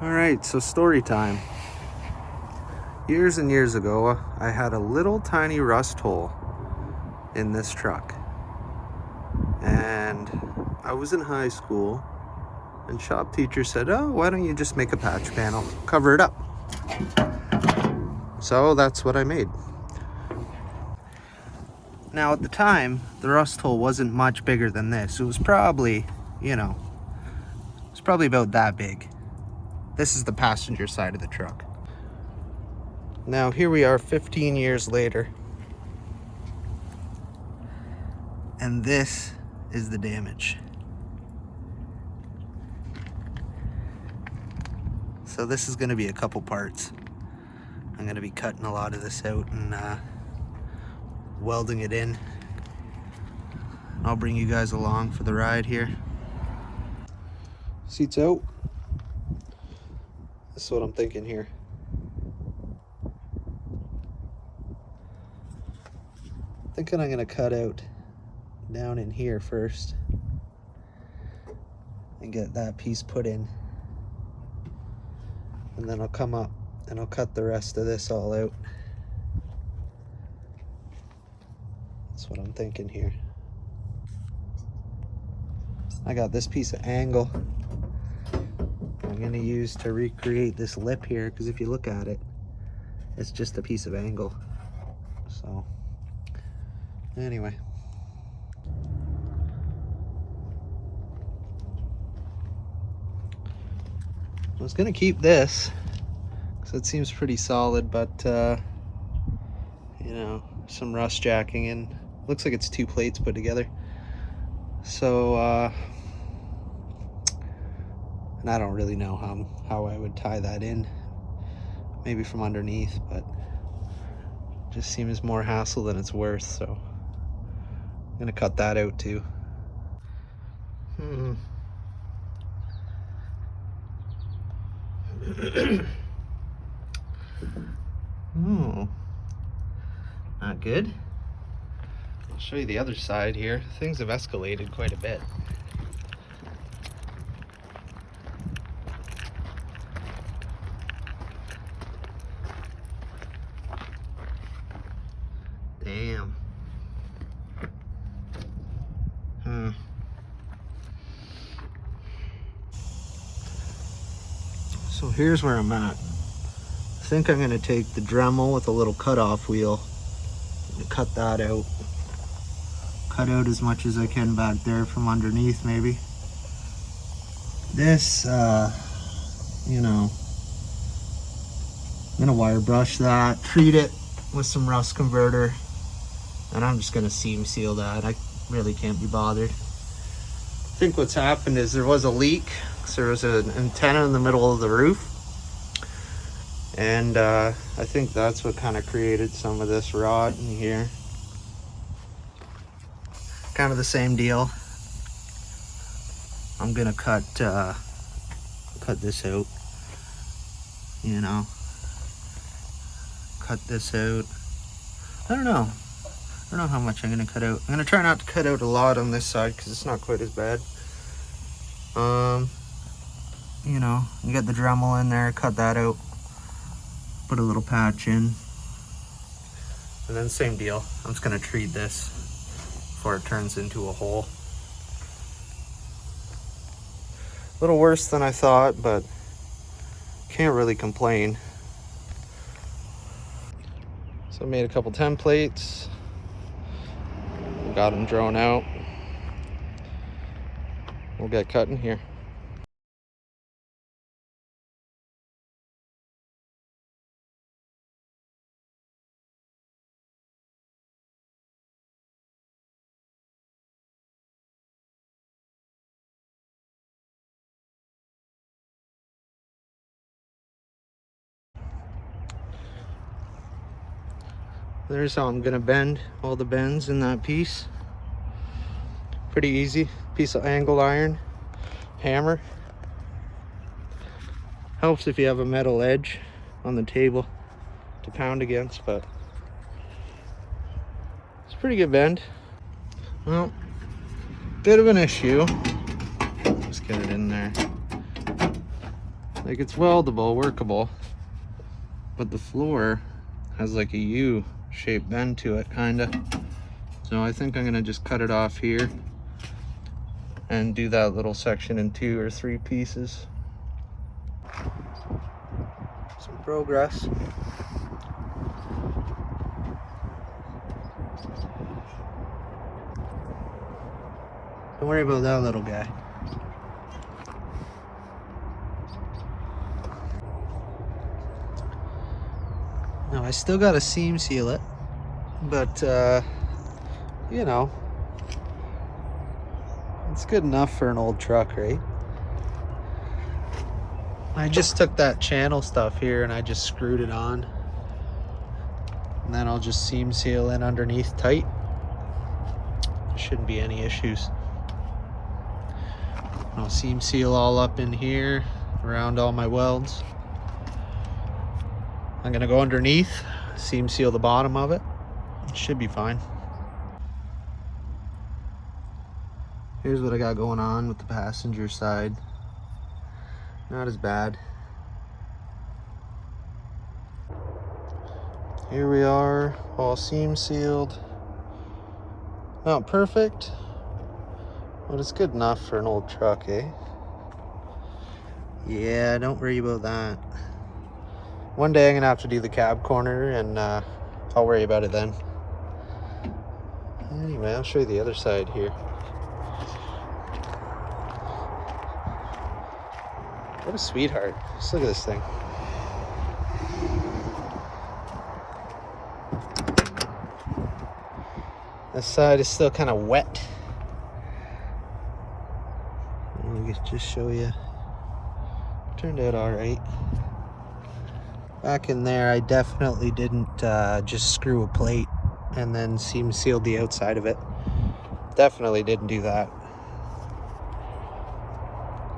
Alright, so story time. Years and years ago, I had a little tiny rust hole in this truck. And I was in high school, and shop teacher said, "Oh, why don't you just make a patch panel, cover it up?" So that's what I made. Now at the time, the rust hole wasn't much bigger than this. It was probably, about that big. This is the passenger side of the truck. Now here we are 15 years later. And this is the damage. So this is gonna be a couple parts. I'm gonna be cutting a lot of this out and welding it in. I'll bring you guys along for the ride here. Seats out. That's what I'm thinking here. Thinking I'm gonna cut out down in here first and get that piece put in, and then I'll come up and I'll cut the rest of this all out. That's what I'm thinking here. I got this piece of angle I'm gonna use to recreate this lip here, because if you look at it, it's just a piece of angle. So anyway, I was gonna keep this because it seems pretty solid, but some rust jacking, and looks like it's two plates put together. So and I don't really know how I would tie that in, maybe from underneath, but it just seems more hassle than it's worth, so I'm gonna cut that out too. Oh, not good. I'll show you the other side here. Things have escalated quite a bit. Damn. So here's where I'm at. I think I'm gonna take the Dremel with a little cutoff wheel and cut that out. Cut out as much as I can back there from underneath, maybe. This, I'm gonna wire brush that, treat it with some rust converter, and I'm just gonna seam seal that. I really can't be bothered. I think what's happened is there was a leak. So there was an antenna in the middle of the roof, and I think that's what kind of created some of this rot in here. Kind of the same deal. I'm gonna cut this out, cut this out. I don't know how much I'm gonna cut out. I'm gonna try not to cut out a lot on this side because it's not quite as bad. You get the Dremel in there, cut that out, put a little patch in, and then same deal. I'm just gonna treat this before it turns into a hole. A little worse than I thought, but can't really complain. So I made a couple templates, got them drawn out. We'll get cutting here. There's how I'm gonna bend all the bends in that piece. Pretty easy. Piece of angle iron, hammer. Helps if you have a metal edge on the table to pound against, but it's a pretty good bend. Well, bit of an issue. Let's get it in there. Like, it's weldable, workable, but the floor has like a U-shaped bend to it, kinda. So I think I'm gonna just cut it off here and do that little section in 2 or 3 pieces. Some progress. Don't worry about that little guy. Now I still gotta seam seal it, but you know, it's good enough for an old truck, right? I just took that channel stuff here and I just screwed it on, and then I'll just seam seal in underneath tight. There shouldn't be any issues. I'll seam seal all up in here around all my welds. I'm gonna go underneath, seam seal the bottom of it. It should be fine. Here's what I got going on with the passenger side. Not as bad. Here we are, all seam sealed. Not perfect, but it's good enough for an old truck, eh? Yeah, don't worry about that. One day I'm gonna have to do the cab corner, and I'll worry about it then. Anyway, I'll show you the other side here. What a sweetheart. Just look at this thing. This side is still kind of wet. Let me just show you. Turned out all right. Back in there, I definitely didn't just screw a plate and then seam sealed the outside of it. Definitely didn't do that.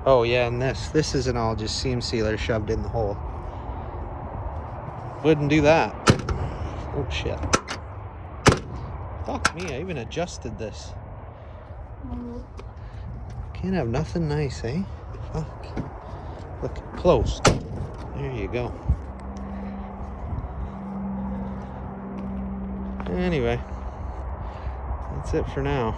Oh yeah, and this isn't all just seam sealer shoved in the hole. Wouldn't do that. Oh shit. Fuck me, I even adjusted this. Can't have nothing nice, eh? Fuck. Look, close. There you go. Anyway, that's it for now.